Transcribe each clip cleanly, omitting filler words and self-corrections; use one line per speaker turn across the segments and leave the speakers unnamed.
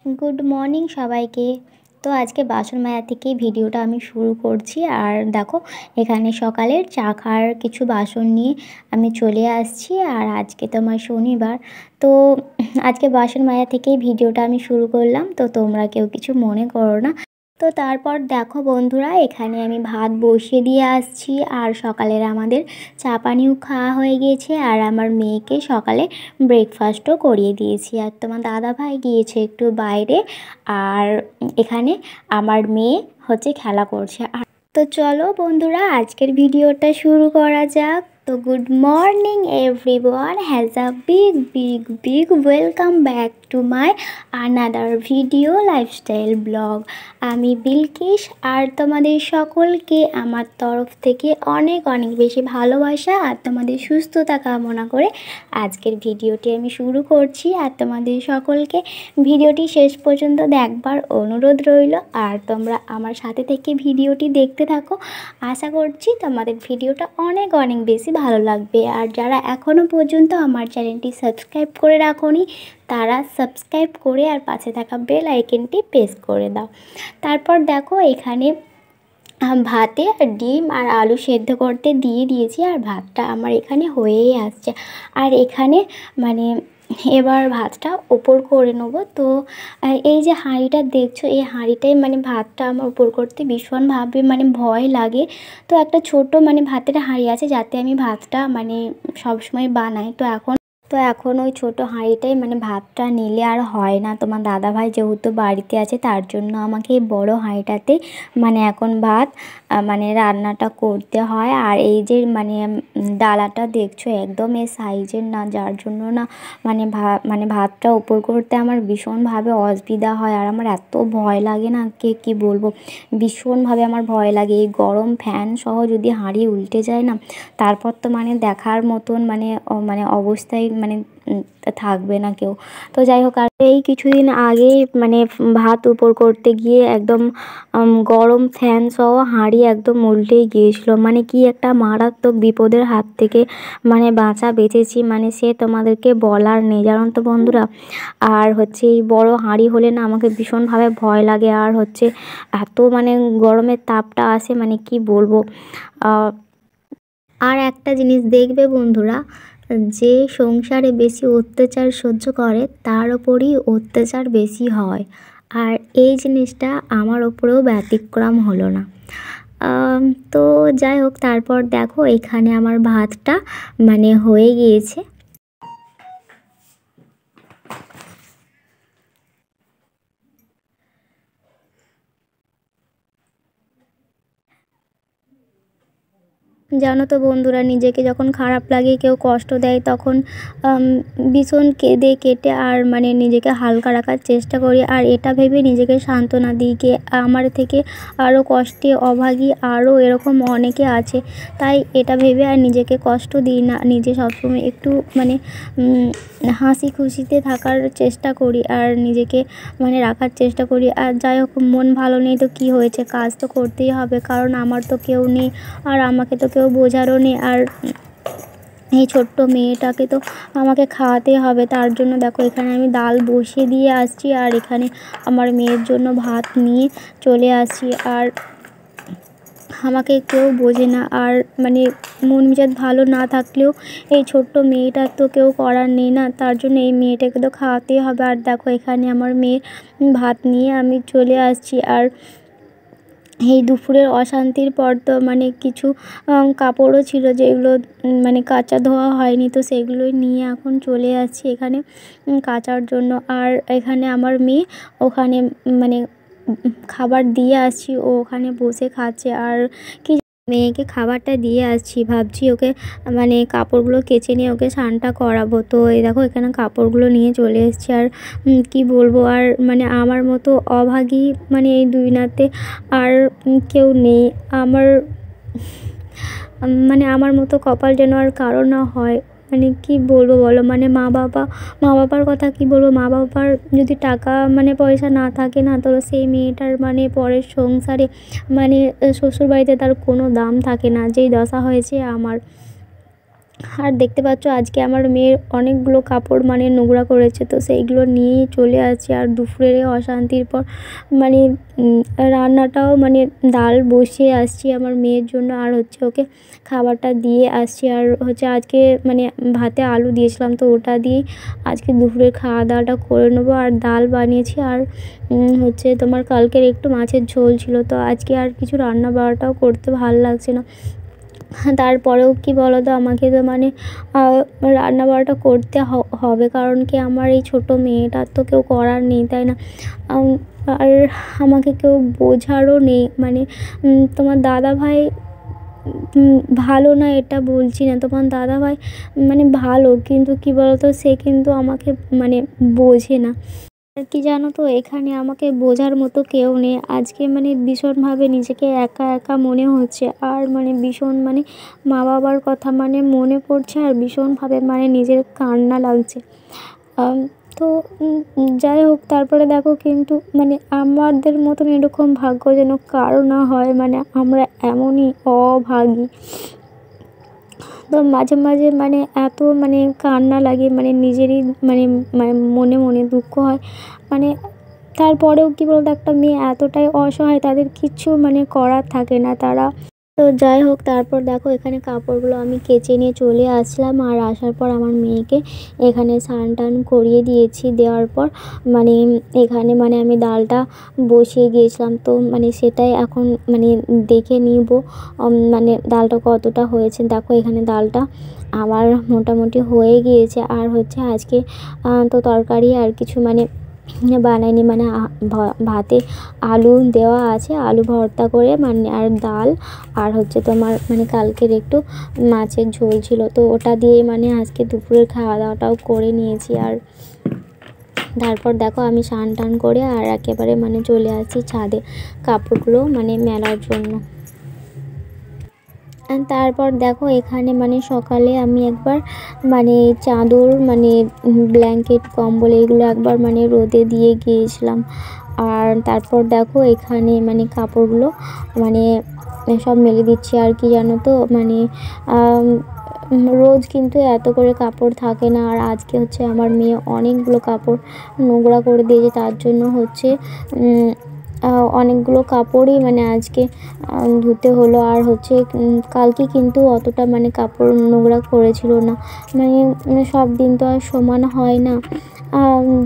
Good morning সবাইকে। তো আজকে বাসন মাজা থেকেই ভিডিওটা আমি শুরু করছি। আর দেখো এখানে সকালের চা খাওয়ার কিছু বাসন নিয়ে আমি চলে আসছি। আর আজকে তো আমার শনিবার, তো আজকে বাসন মাজা থেকেই ভিডিওটা আমি শুরু করলাম। তো তোমরা কেউ কিছু মনে করো না। তো তারপর দেখো বন্ধুরা, এখানে আমি ভাত বসিয়ে দিয়ে আসছি। আর সকালের আমাদের চা পানিও খাওয়া হয়ে গিয়েছে। আর আমার মেয়েকে সকালে ব্রেকফাস্টও করিয়ে দিয়েছি। আর তোমার দাদাভাই গিয়েছে একটু বাইরে। আর এখানে আমার মেয়ে হচ্ছে খেলা করছে। আর তো চলো বন্ধুরা, আজকের ভিডিওটা শুরু করা যাক। তো good morning everyone, has a big welcome back to my another video lifestyle blog. আমি বিলকিস, আর তোমাদের সকলকে আমার তরফ থেকে অনেক অনেক বেশি ভালোবাসা আর তোমাদের সুস্থতা কামনা করে আজকের ভিডিওটি আমি শুরু করছি। আর তোমাদের সকলকে ভিডিওটি শেষ পর্যন্ত দেখবার অনুরোধ রইল। আর তোমরা আমার সাথে থেকে ভিডিওটি দেখতে থাকো। আশা করছি তোমাদের ভিডিওটা অনেক অনেক বেশি ভালো লাগবে। আর যারা এখনও পর্যন্ত আমার চ্যানেলটি সাবস্ক্রাইব করে রাখোনি, তারা সাবস্ক্রাইব করে আর পাশে থাকা বেল আইকনটি প্রেস করে দাও। তারপর দেখো এখানে ভাতে আর ডিম আর আলু সেদ্ধ করতে দিয়ে দিয়েছি। আর ভাতটা আমার এখানে হয়েই আসছে। আর এখানে মানে এবার ভাতটা ওপর করে নেবো। তো এই যে হাঁড়িটা দেখছো, এই হাঁড়িটাই মানে ভাতটা আমার ওপর করতে ভীষণভাবে মানে ভয় লাগে। তো একটা ছোট মানে ভাতের হাঁড়ি আছে, যাতে আমি ভাতটা মানে সবসময় বানাই। তো এখন ওই ছোট হাঁড়িটাই মানে ভাতটা নিলে আর হয় না। তোমার দাদাভাই যেহেতু বাড়িতে আছে, তার জন্য আমাকে এই বড় হাঁড়িটাতে মানে এখন ভাত মানে রান্নাটা করতে হয়। আর এই যে মানে ডালাটা দেখছো একদম এই সাইজের না, যার জন্য না মানে ভাতটা উপর করতে আমার ভীষণভাবে অসুবিধা হয়। আর আমার এত ভয় লাগে না, কি বলবো, ভীষণভাবে আমার ভয় লাগে। এই গরম ফ্যান সহ যদি হাঁড়ি উল্টে যায় না, তারপর তো মানে দেখার মতন মানে অবস্থায় মানে থাকবে না কেউ। তো যাই হোক, আর এই কিছুদিন আগেই মানে ভাত উপর করতে গিয়ে একদম গরম ফ্যান সহ হাঁড়ি একদম উল্টেই গিয়েছিলো। মানে কি একটা মারাত্মক বিপদের হাত থেকে মানে বেঁচেছি, মানে সে তোমাদেরকে বলার নেই, জানো তো বন্ধুরা। আর হচ্ছে এই বড় হাঁড়ি হলে না আমাকে ভীষণভাবে ভয় লাগে। আর হচ্ছে এত মানে গরমের তাপটা আসে, মানে কি বলবো। আর একটা জিনিস দেখবে বন্ধুরা, যে সংসারে বেশি অত্যাচার সহ্য করে তার ওপরই অত্যাচার বেশি হয়। আর এই জিনিসটা আমার ওপরেও ব্যতিক্রম হলো না। তো যাই হোক, তারপর দেখো এখানে আমার ভাতটা মানে হয়ে গিয়েছে। জানো তো বন্ধুরা, নিজেকে যখন খারাপ লাগে, কেউ কষ্ট দেয়, তখন ভীষণ কেঁদে কেটে আর মানে নিজেকে হালকা রাখার চেষ্টা করি। আর এটা ভেবে নিজেকে সান্ত্বনা দিই যে আমার থেকে আরও কষ্টে অভাগী আরও এরকম অনেকে আছে। তাই এটা ভেবে আর নিজেকে কষ্ট দিই না, নিজে সবসময় একটু মানে হাসি খুশিতে থাকার চেষ্টা করি আর নিজেকে মানে রাখার চেষ্টা করি। আর যাই হোক, মন ভালো নেই তো কী হয়েছে, কাজ তো করতেই হবে, কারণ আমার তো কেউ নেই আর আমাকে তো কেউ বোঝারও নেই। আর এই ছোট্ট মেয়েটাকে তো আমাকে খাওয়াতেই হবে। তার জন্য দেখো এখানে আমি ডাল বসিয়ে দিয়ে আসছি। আর এখানে আমার মেয়ের জন্য ভাত নিয়ে চলে আসছি। আর আমাকে কেউ বোঝে না। আর মানে মন মেজাজ ভালো না থাকলেও এই ছোট্ট মেয়েটার তো কেউ করার নেই না, তার জন্য এই মেয়েটাকে তো খাওয়াতেই হবে। আর দেখো এখানে আমার মেয়ের ভাত নিয়ে আমি চলে আসছি। আর এই দুপুরের অশান্তির পর তো মানে কিছু কাপড়ও ছিল যেগুলো মানে কাচা ধোয়া হয়নি, তো সেগুলোই নিয়ে এখন চলে আসছি এখানে কাচার জন্য। আর এখানে আমার মেয়ে ওখানে মানে খাবার দিয়ে আসছি, ও ওখানে বসে খাচ্ছে। আর কি মেয়েকে খাবারটা দিয়ে আসছি, ভাবছি ওকে মানে কাপড়গুলো কেচে নিয়ে ওকে স্নানটা করাবো। তো এই দেখো এখানে কাপড়গুলো নিয়ে চলে এসেছি। আর কি বলবো, আর মানে আমার মতো অভাগী মানে এই দুনিয়াতে আর কেউ নেই। আমার মানে আমার মতো কপাল যেন আর কারো না হয়। মানে কি বলবো বলো, মানে মা বাবার কথা কি বলবো। মা বাবার যদি টাকা মানে পয়সা না থাকে না, তো সেই মেয়েটার মানে পরের সংসারে মানে শ্বশুরবাড়িতে তার কোনো দাম থাকে না, যেই দশা হয়েছে আমার। আর দেখতে পাচ্ছ আজকে আমার মেয়ের অনেকগুলো কাপড় মানে নোংরা করেছে, তো সেইগুলো নিয়েই চলে আসছি। আর দুপুরের অশান্তির পর মানে রান্নাটাও মানে ডাল বসিয়ে আসছি আমার মেয়ের জন্য, আর হচ্ছে ওকে খাবারটা দিয়ে আসছি। আর হচ্ছে আজকে মানে ভাতে আলু দিয়েছিলাম, তো ওটা দিয়েই আজকে দুপুরের খাওয়া দাওয়াটা করে নেবো। আর ডাল বানিয়েছি, আর হচ্ছে তোমার কালকের একটু মাছের ঝোল ছিল, তো আজকে আর কিছু রান্না বাড়াটাও করতে ভালো লাগছে না। তারপরেও কি বলো তো, আমাকে তো মানে রান্না বান্নাটা করতে হবে, কারণ কি আমার এই ছোট মেয়েটার তো কেউ করার নেই, তাই না? আর আমাকে কেউ বোঝারও নেই। মানে তোমার দাদাভাই ভালো না এটা বলছি না, তোমার দাদাভাই মানে ভালো, কিন্তু কি বলো তো, সে কিন্তু আমাকে মানে বোঝে না। আর কি জানো তো, এখানে আমাকে বোঝার মতো কেউ নেই। আজকে মানে ভীষণভাবে নিজেকে একা একা মনে হচ্ছে, আর মানে ভীষণ মানে মা বাবার কথা মানে মনে পড়ছে, আর ভীষণভাবে মানে নিজের কান্না লাগছে। তো যাই হোক, তারপরে দেখো কিন্তু মানে আমাদের মতন এরকম ভাগ্য যেন কারো না হয়, মানে আমরা এমনই অভাগী। তো মাঝে মাঝে মানে এত মানে কান্না লাগে, মানে নিজেরই মানে মনে মনে দুঃখ হয়। মানে তারপরেও কি বলতো, একটা মেয়ে এতটাই অসহায়, তাদের কিচ্ছু মানে করার থাকে না তারা। তো যাই হোক, তারপর দেখো এখানে কাপড়গুলো আমি কেচে নিয়ে চলে আসলাম। আর আসার পর আমার মেয়েকে এখানে স্নান টান করিয়ে দিয়েছি। দেওয়ার পর মানে এখানে মানে আমি ডালটা বসিয়ে গিয়েছিলাম, তো মানে সেটাই এখন মানে দেখে নিব মানে ডালটা কতটা হয়েছে। দেখো এখানে ডালটা আমার মোটামুটি হয়ে গিয়েছে। আর হচ্ছে আজকে তো তরকারি আর কিছু মানে বানাইনি, মানে ভাতে আলু দেওয়া আছে, আলু ভর্তা করে মানে, আর ডাল, আর হচ্ছে তোমার মানে কালকের একটু মাছের ঝোল ছিল, তো ওটা দিয়ে মানে আজকে দুপুরের খাওয়া দাওয়াটাও করে নিয়েছি। আর তারপর দেখো আমি স্নান টান করে আর একেবারে মানে চলে আসছি ছাদে কাপড়গুলো মানে মেলার জন্য। তারপর দেখো এখানে মানে সকালে আমি একবার মানে চাদর মানে ব্ল্যাঙ্কেট কম্বল এগুলো একবার মানে রোদে দিয়ে গিয়েছিলাম। আর তারপর দেখো এখানে মানে কাপড়গুলো মানে সব মেলে দিচ্ছি। আর কি জানো তো, মানে রোজ কিন্তু এত করে কাপড় থাকে না, আর আজকে হচ্ছে আমার মেয়ে অনেকগুলো কাপড় নোংরা করে দিয়েছে, তার জন্য হচ্ছে অনেকগুলো কাপড়ই মানে আজকে ধুতে হলো। আর হচ্ছে কালকে কিন্তু অতটা মানে কাপড় নোংরা করেছিল না, মানে সব দিন তো আর সমান হয় না।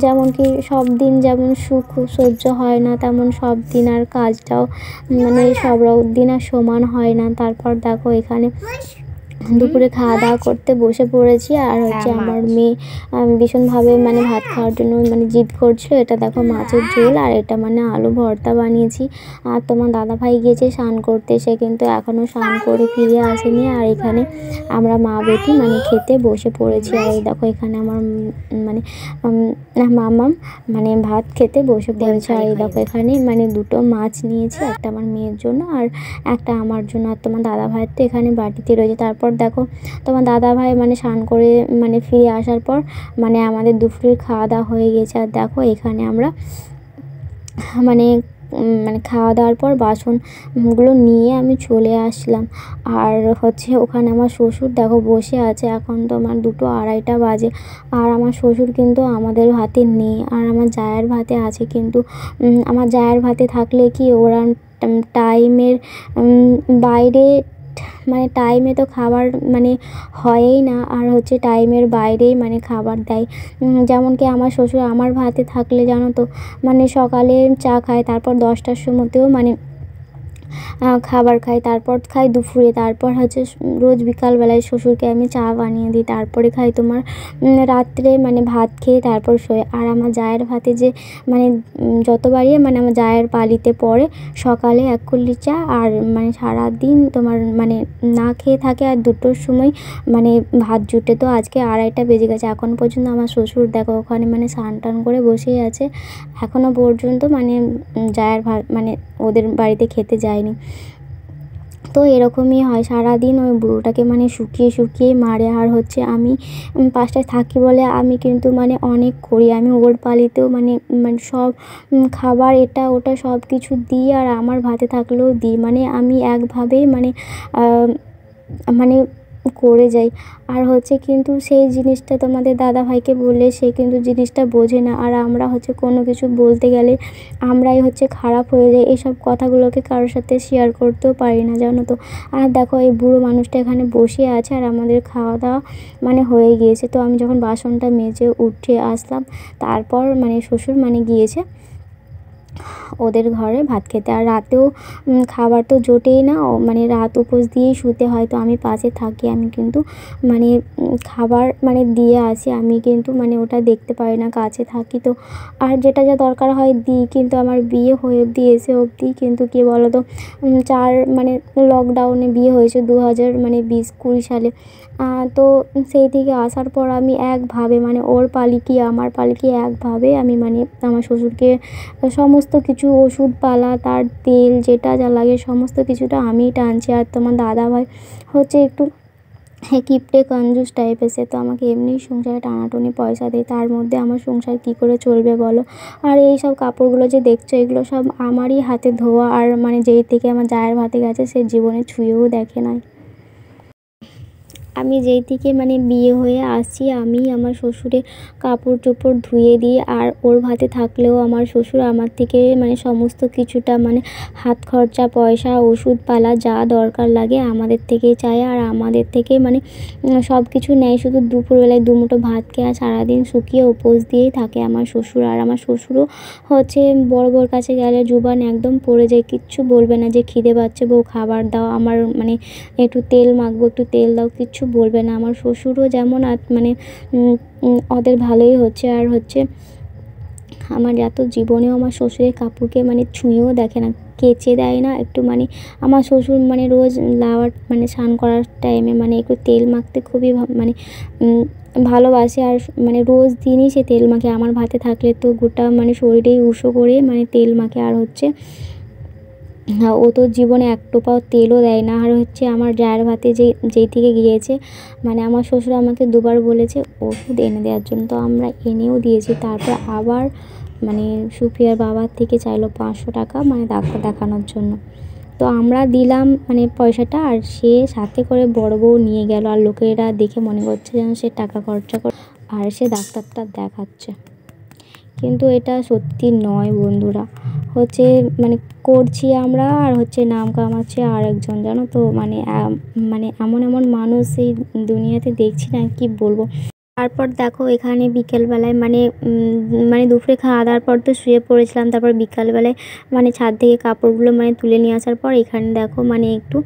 যেমন কি সব দিন যেমন সুখ সহ্য হয় না, তেমন সব দিন আর কাজটাও মানে সব দিন আর সমান হয় না। তারপর দেখো এখানে দুপুরে খাওয়া দাওয়া করতে বসে পড়েছি। আর হচ্ছে আমার মেয়ে ভীষণভাবে মানে ভাত খাওয়ার জন্য মানে জিদ করছিল। এটা দেখো মাছের ঝোল, আর এটা মানে আলু ভর্তা বানিয়েছি। আর তোমার দাদাভাই গিয়েছে স্নান করতে, সে কিন্তু এখনও স্নান করে ফিরে আসেনি। আর এখানে আমরা মা বেটি মানে খেতে বসে পড়েছি। আর এই দেখো এখানে আমার মানে মামাম মানে ভাত খেতে বসে পড়েছে। আর এই দেখো এখানে মানে দুটো মাছ নিয়েছি, একটা আমার মেয়ের জন্য আর একটা আমার জন্য। আর তোমার দাদাভাইয়ের তো এখানে বাটিতে রয়েছে। তারপর দেখো তোমার দাদাভাই মানে স্নান করে মানে ফিরে আসার পর মানে আমাদের দুপুরের খাওয়া দাওয়া হয়ে গেছে। আর দেখো এখানে আমরা মানে মানে খাওয়া দাওয়ার পর বাসনগুলো নিয়ে আমি চলে আসলাম। আর হচ্ছে ওখানে আমার শ্বশুর দেখো বসে আছে, এখন তো আমার 2-2:30 বাজে। আর আমার শ্বশুর কিন্তু আমাদের ভাতে নেই, আর আমার জায়ের ভাতে আছে। কিন্তু আমার জায়ের ভাতে থাকলে কি ওরা টাইমের বাইরে মানে টাইমে তো খাবার মানে হয়ই না, আর হচ্ছে টাইমের বাইরেই মানে খাবার দেয়। যেমন কি আমার শ্বশুর আমার ভাতে থাকলে জানো তো, মানে সকালে চা খায়, তারপর 10টার সময়তেও মানে খাবার খাই, তারপর খাই দুপুরে, তারপর হচ্ছে রোজ বিকালবেলায় শ্বশুরকে আমি চা বানিয়ে দিই, তারপরে খাই তোমার রাত্রে মানে ভাত খেয়ে তারপর শোয়। আর আমার জায়ের ভাতে যে মানে যতবারই মানে আমার জায়ের পালিতে পড়ে সকালে 1 কুল্লি চা, আর মানে সারাদিন তোমার মানে না খেয়ে থাকে। আর 2টোর সময় মানে ভাত জুটে। তো আজকে 2:30 বেজে গেছে, এখন পর্যন্ত আমার শ্বশুর দেখো ওখানে মানে স্নান টান করে বসেই আছে, এখনও পর্যন্ত মানে জায়ের ভাত মানে ওদের বাড়িতে খেতে যায়নি। তো এরকমই হয়, সারাদিন ওই বুড়োটাকে মানে শুকিয়ে শুকিয়ে মারে। আর হচ্ছে আমি 5টায় থাকি বলে আমি কিন্তু মানে অনেক করি, আমি ওর পালিতেও মানে মানে সব খাবার এটা ওটা সব কিছু দিই, আর আমার ভাতে থাকলেও দিই। মানে আমি একভাবেই মানে মানে করে যাই। আর হচ্ছে কিন্তু সেই জিনিসটা তোমাদের দাদাভাইকে বললে সে কিন্তু জিনিসটা বোঝে না। আর আমরা হচ্ছে কোনো কিছু বলতে গেলে আমরাই হচ্ছে খারাপ হয়ে যাই। এইসব কথাগুলোকে কারোর সাথে শেয়ার করতেও পারি না, জানো তো। আর দেখো এই বুড়ো মানুষটা এখানে বসে আছে আর আমাদের খাওয়া দাওয়া মানে হয়ে গিয়েছে। তো আমি যখন বাসনটা মেজে উঠে আসলাম, তারপর মানে শ্বশুর মানে গিয়েছে ওদের ঘরে ভাত খেতে। আর রাতেও খাবার তো জোটেই না, মানে রাত উপোস দিয়েই শুতে হয়। তো আমি পাশে থাকি, আমি কিন্তু মানে খাবার মানে দিয়ে আসি, আমি কিন্তু মানে ওটা দেখতে পারি না, কাছে থাকি তো। আর যেটা যা দরকার হয় দিই, কিন্তু আমার বিয়ে হয়ে অবধি এসে অবধি কিন্তু কী বলো তো, মানে লকডাউনে বিয়ে হয়েছে 2020 সালে। তো সেই থেকে আসার পর আমি একভাবে মানে ওর পালি কি আমার পালি কি একভাবে আমি মানে আমার শ্বশুরকে সমস্ত কিছু ওষুধপালা, তার তেল যেটা যা লাগে সমস্ত কিছুটা আমিই টানছি। আর তোমার দাদাভাই হচ্ছে একটু কিপটে কঞ্জুস টাইপের, সে তো আমাকে এমনিই সংসারে টানাটুনি পয়সা দেয়, তার মধ্যে আমার সংসার কী করে চলবে বলো। আর এই সব কাপড়গুলো যে দেখছো এগুলো সব আমারই হাতে ধোয়া। আর মানে যেই থেকে আমার জায়ের ভাতে গেছে সে জীবনে ছুঁয়েও দেখে নাই। আমি যেই থেকে মানে বিয়ে হয়ে আসছি আমি আমার শ্বশুরের কাপড় চোপড় ধুয়ে দিই। আর ওর ভাতে থাকলেও আমার শ্বশুর আমার থেকে মানে সমস্ত কিছুটা মানে হাত খরচা, পয়সা, ওষুধপালা যা দরকার লাগে আমাদের থেকেই চায়। আর আমাদের থেকে মানে সব কিছু নেয়, শুধু দুপুরবেলায় দুমুঠো ভাত খেয়ে আর সারাদিন শুকিয়ে উপোস দিয়েই থাকে আমার শ্বশুর। আর আমার শ্বশুরও হচ্ছে বড় বউর কাছে গেলে জুবান একদম পড়ে যায়, কিচ্ছু বলবে না যে খিদে পাচ্ছে বউ খাবার দাও, আমার মানে একটু তেল মাখবো, একটু তেল দাও, কিচ্ছু বলবে না। আমার শ্বশুরও যেমন মানে ওদের ভালোই হচ্ছে। আর হচ্ছে আমার এত জীবনেও আমার শ্বশুরের কাপড়কে মানে ছুঁয়েও দেখে না, কেচে দেয় না একটু। মানে আমার শ্বশুর মানে রোজ লাওয়ার মানে স্নান করার টাইমে মানে একটু তেল মাখতে খুবই মানে ভালোবাসে। আর মানে রোজ দিনই সে তেল মাখে, আমার ভাতে থাকলে তো গোটা মানে শরীরেই উষো করে মানে তেল মাখে। আর হচ্ছে ও তো জীবনে এক টোপাও তেলও দেয় না। আর হচ্ছে আমার জায়ের ভাতে যেই থেকে গিয়েছে মানে আমার শ্বশুর আমাকে দুবার বলেছে ওষুধ এনে দেওয়ার জন্য, তো আমরা এনেও দিয়েছি। তারপর আবার মানে সুপ্রিয়ার বাবার থেকে চাইলো 500 টাকা মানে ডাক্তার দেখানোর জন্য। তো আমরা দিলাম মানে পয়সাটা, আর সে সাথে করে বড় বউ নিয়ে গেল। আর লোকেরা দেখে মনে করছে যেন সে টাকা খরচা করে আর সে ডাক্তারটা দেখাচ্ছে, কিন্তু এটা সত্যি নয় বন্ধুরা। হচ্ছে মানে করছি আমরা আর হচ্ছে নাম কামাচ্ছে আরেকজন, জানো তো। মানে মানে এমন এমন মানুষ এই দুনিয়াতে দেখছি না, কি বলবো। তারপর দেখো এখানে বিকেলবেলায় মানে মানে দুপুরে খাওয়া দাওয়ার পর তো শুয়ে পড়েছিলাম। তারপর বিকালবেলায় মানে ছাদ থেকে কাপড়গুলো মানে তুলে নিয়ে আসার পর এখানে দেখো মানে একটু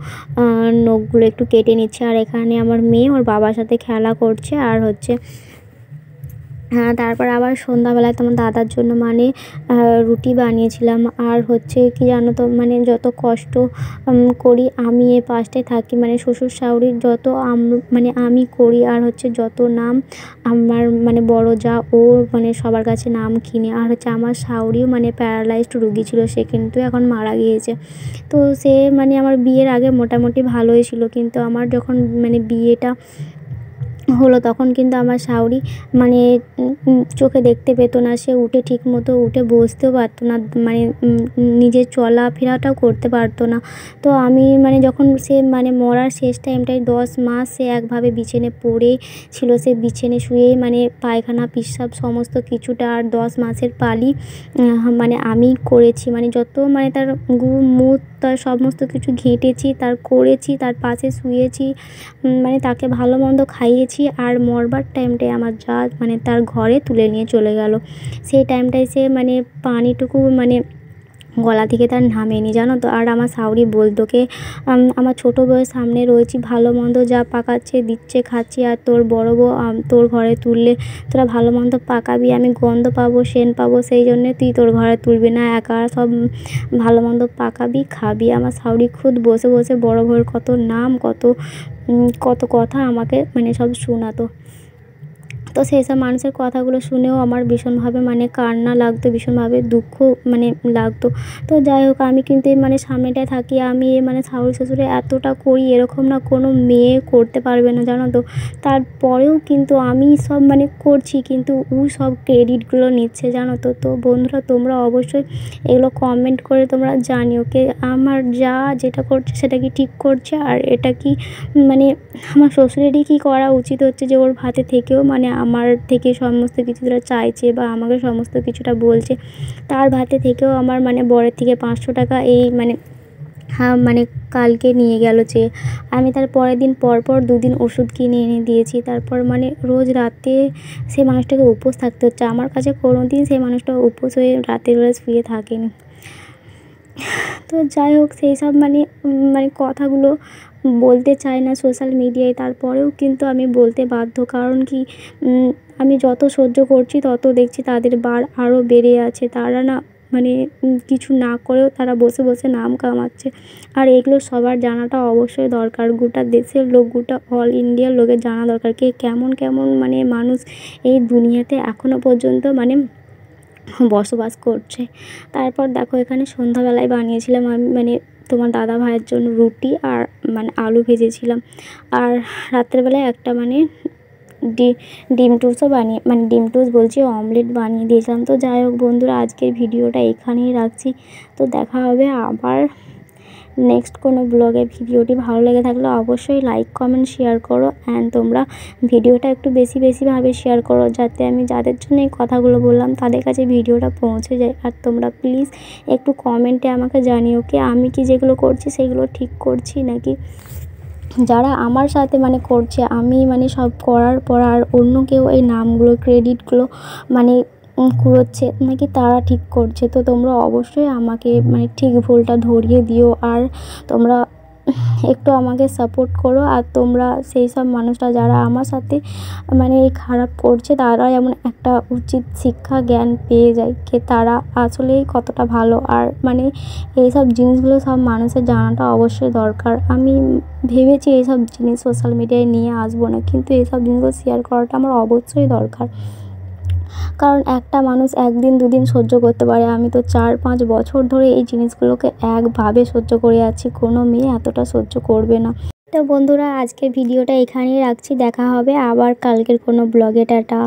নখগুলো একটু কেটে নিচ্ছে। আর এখানে আমার মেয়ে ওর বাবার সাথে খেলা করছে। আর হচ্ছে তারপর আবার সন্ধ্যাবেলায় তোমার দাদার জন্য মানে রুটি বানিয়েছিলাম। আর হচ্ছে কি জানো তো, মানে যত কষ্ট করি আমি এই পাশটায় থাকি, মানে শ্বশুর শাশুড়ির যত মানে আমি করি। আর হচ্ছে যত নাম আমার মানে বড় যা ও মানে সবার কাছে নাম কিনে। আর হচ্ছে আমার শাশুড়িও মানে প্যারালাইজড রুগী ছিল, সে কিন্তু এখন মারা গিয়েছে। তো সে মানে আমার বিয়ের আগে মোটামুটি ভালোই ছিল, কিন্তু আমার যখন মানে বিয়েটা হলো তখন কিন্তু আমার শাশুড়ি মানে চোখে দেখতে পেতো না, সে উঠে ঠিক মতো উঠে বসতেও পারতো না, মানে নিজের চলাফেরাটাও করতে পারতো না। তো আমি মানে যখন সে মানে মরার শেষ টাইমটায় 10 মাস সে একভাবে বিছানে পড়েই ছিল, সে বিছানে শুয়েই মানে পায়খানা পেশাব সমস্ত কিছুটা। আর 10 মাসের পালি মানে আমি করেছি, মানে যত মানে তার মুখ তার সমস্ত কিছু ঘেঁটেছি, তার করেছি, তার পাশে শুয়েছি, মানে তাকে ভালো মন্দ খাইয়েছি। আর মরবার টাইমটায় আমার যা মানে তার ঘরে তুলে নিয়ে চলে গেল, সেই টাইমটায় সে মানে পানিটুকু মানে গলা থেকে তার নামেনি, জানো তো। আর আমার শাশুড়ি বলতো কে আমার ছোটো বউয়ের সামনে রয়েছি, ভালো মন্দ যা পাকাচ্ছে দিচ্ছে খাচ্ছি, আর তোর বড় বউ তোর ঘরে তুললে তোরা ভালো মন্দ পাকাবি, আমি গন্ধ পাবো সেন্ট পাবো, সেই জন্যে তুই তোর ঘরে তুলবি না, একা সব ভালো মন্দ পাকাবি খাবি। আমার শাশুড়ি খুদ বসে বসে বড় বউয়ের কত নাম কত কত কথা আমাকে মানে সব শোনাতো। তো সেই সব মানুষের কথাগুলো শুনেও আমার ভীষণভাবে মানে কান্না লাগতো, ভীষণভাবে দুঃখ মানে লাগতো। তো যাই হোক, আমি কিন্তু মানে সামনেটায় থাকি, আমি মানে শাশুড়ি শ্বশুরে এতটা করি, এরকম না কোনো মেয়ে করতে পারবে না জানো তো। তারপরেও কিন্তু আমি সব মানে করছি, কিন্তু ও সব ক্রেডিটগুলো নিচ্ছে জানো তো। তো বন্ধুরা, তোমরা অবশ্যই এগুলো কমেন্ট করে তোমরা জানিও কে আমার যা যেটা করছে সেটা কি ঠিক করছে, আর এটা কি মানে আমার শ্বশুরেরই কি করা উচিত হচ্ছে যে ওর ভাতে থেকেও মানে আমার থেকে সমস্ত কিছুটা চাইছে বা আমাকে সমস্ত কিছুটা বলছে। তার ভাতে থেকেও আমার মানে বরের থেকে 500 টাকা এই মানে মানে কালকে নিয়ে গেল যে আমি তার পরের দিন পর 2 দিন ওষুধ কিনে এনে দিয়েছি। তারপর মানে রোজ রাতে সেই মানুষটাকে উপোস থাকতে হচ্ছে। আমার কাছে কোনো দিন সেই মানুষটা উপোস হয়ে রাতের বেলা শুয়ে থাকেনি। তো যাই হোক, সেই সব মানে মানে কথাগুলো বলতে চাই না সোশ্যাল মিডিয়ায়, তারপরেও কিন্তু আমি বলতে বাধ্য। কারণ কি, আমি যত সহ্য করছি তত দেখছি তাদের বার আরও বেড়ে আছে। তারা না মানে কিছু না করেও তারা বসে বসে নাম কামাচ্ছে। আর এগুলো সবার জানাটা অবশ্যই দরকার, গোটা দেশের লোক, গোটা অল ইন্ডিয়ার লোকের জানা দরকার কে কেমন কেমন মানে মানুষ এই দুনিয়াতে এখনও পর্যন্ত মানে বসবাস করছে। তারপর দেখো, এখানে সন্ধ্যাবেলায় বানিয়েছিলাম আমি মানে তোমার দাদা ভাইয়ের জন্য রুটি আর মানে আলু ভেজেছিলাম। আর রাত্রেবেলায় একটা মানে ডিম টোস্টও বানিয়ে মানে ডিম টোস্ট বলছি, অমলেট বানিয়ে দিয়েছিলাম। তো যাই হোক বন্ধুরা, আজকের ভিডিওটা এখানেই রাখছি। তো দেখা হবে আবার নেক্সট কোনো ব্লগে। ভিডিওটি ভালো লেগে থাকলে অবশ্যই লাইক কমেন্ট শেয়ার করো, অ্যান্ড তোমরা ভিডিওটা একটু বেশিভাবে শেয়ার করো, যাতে আমি যাদের জন্য এই কথাগুলো বললাম তাদের কাছে ভিডিওটা পৌঁছে যায়। আর তোমরা প্লিজ একটু কমেন্টে আমাকে জানিও কি আমি কি যেগুলো করছি সেগুলো ঠিক করছি, নাকি যারা আমার সাথে মানে করছে আমি মানে সব করার পর আর অন্য কেউ এই নামগুলো ক্রেডিটগুলো মানে কুড়োচ্ছে, নাকি তারা ঠিক করছে। তো তোমরা অবশ্যই আমাকে মানে ঠিক ভুলটা ধরিয়ে দিও, আর তোমরা একটু আমাকে সাপোর্ট করো। আর তোমরা সেই সব মানুষরা যারা আমার সাথে মানে এই খারাপ করছে, তারা যেমন একটা উচিত শিক্ষা জ্ঞান পেয়ে যায় যে তারা আসলেই কতটা ভালো। আর মানে এইসব জিনিসগুলো সব মানুষের জানাটা অবশ্যই দরকার। আমি ভেবেছি এইসব জিনিস সোশ্যাল মিডিয়ায় নিয়ে আসবো না, কিন্তু এইসব জিনিসগুলো শেয়ার করাটা আমার অবশ্যই দরকার। কারণ একটা মানুষ 1 দিন 2 দিন সহ্য করতে পারে, আমি তো 4-5 বছর ধরে এই জিনিসগুলোকে একভাবে সহ্য করে যাচ্ছি। কোনো মেয়ে এতটা সহ্য করবে না। তো বন্ধুরা, আজকের ভিডিওটা এখানেই রাখছি। দেখা হবে আবার কালকের কোনো ব্লগে। টাটা।